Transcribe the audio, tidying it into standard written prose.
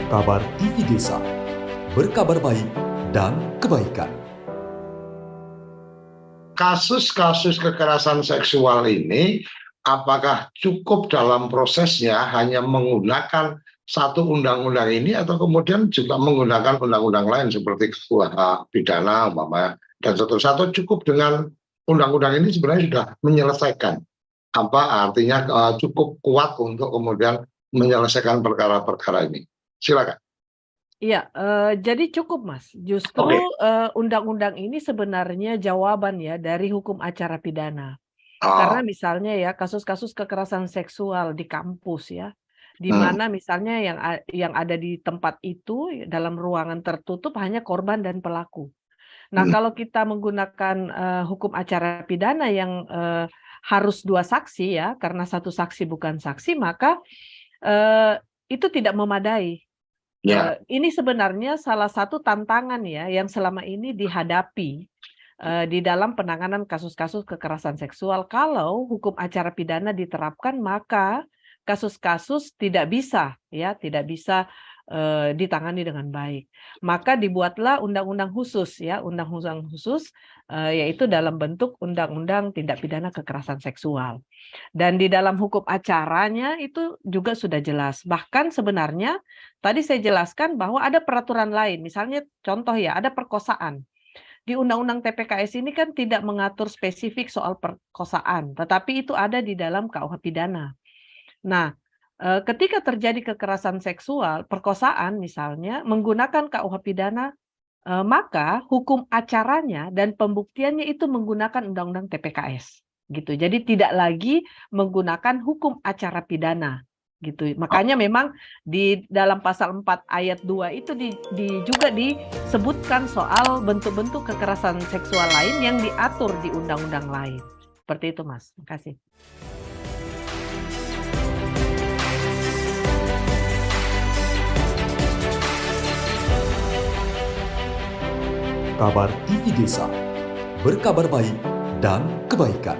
Kabar TV Desa, berkabar baik dan kebaikan. Kasus-kasus kekerasan seksual ini apakah cukup dalam prosesnya hanya menggunakan satu undang-undang ini atau kemudian juga menggunakan undang-undang lain seperti KUH pidana umpamanya dan seterusnya, atau cukup dengan undang-undang ini sebenarnya sudah menyelesaikan, artinya cukup kuat untuk kemudian menyelesaikan perkara-perkara ini. Silakan. Iya, jadi cukup Mas. Justru undang-undang ini sebenarnya jawaban ya dari hukum acara pidana. Karena misalnya ya kasus-kasus kekerasan seksual di kampus ya, di mana misalnya yang ada di tempat itu dalam ruangan tertutup hanya korban dan pelaku. Nah, kalau kita menggunakan hukum acara pidana yang harus dua saksi ya, karena satu saksi bukan saksi, maka itu tidak memadai. Ini sebenarnya salah satu tantangan ya yang selama ini dihadapi di dalam penanganan kasus-kasus kekerasan seksual. Kalau hukum acara pidana diterapkan, maka kasus-kasus tidak bisa ditangani dengan baik. Maka dibuatlah undang-undang khusus ya, undang-undang khusus yaitu dalam bentuk undang-undang tindak pidana kekerasan seksual. Dan di dalam hukum acaranya itu juga sudah jelas. Bahkan sebenarnya tadi saya jelaskan bahwa ada peraturan lain. Misalnya contoh ya, ada perkosaan. Di Undang-Undang TPKS ini kan tidak mengatur spesifik soal perkosaan, tetapi itu ada di dalam KUH pidana. Nah, ketika terjadi kekerasan seksual, perkosaan misalnya, menggunakan KUH pidana, maka hukum acaranya dan pembuktiannya itu menggunakan Undang-Undang TPKS. Gitu. Jadi tidak lagi menggunakan hukum acara pidana. Gitu. Makanya memang di dalam pasal 4 ayat 2 itu juga disebutkan soal bentuk-bentuk kekerasan seksual lain yang diatur di undang-undang lain. Seperti itu, Mas. Terima kasih. Kabar TV Desa, berkabar baik dan kebaikan.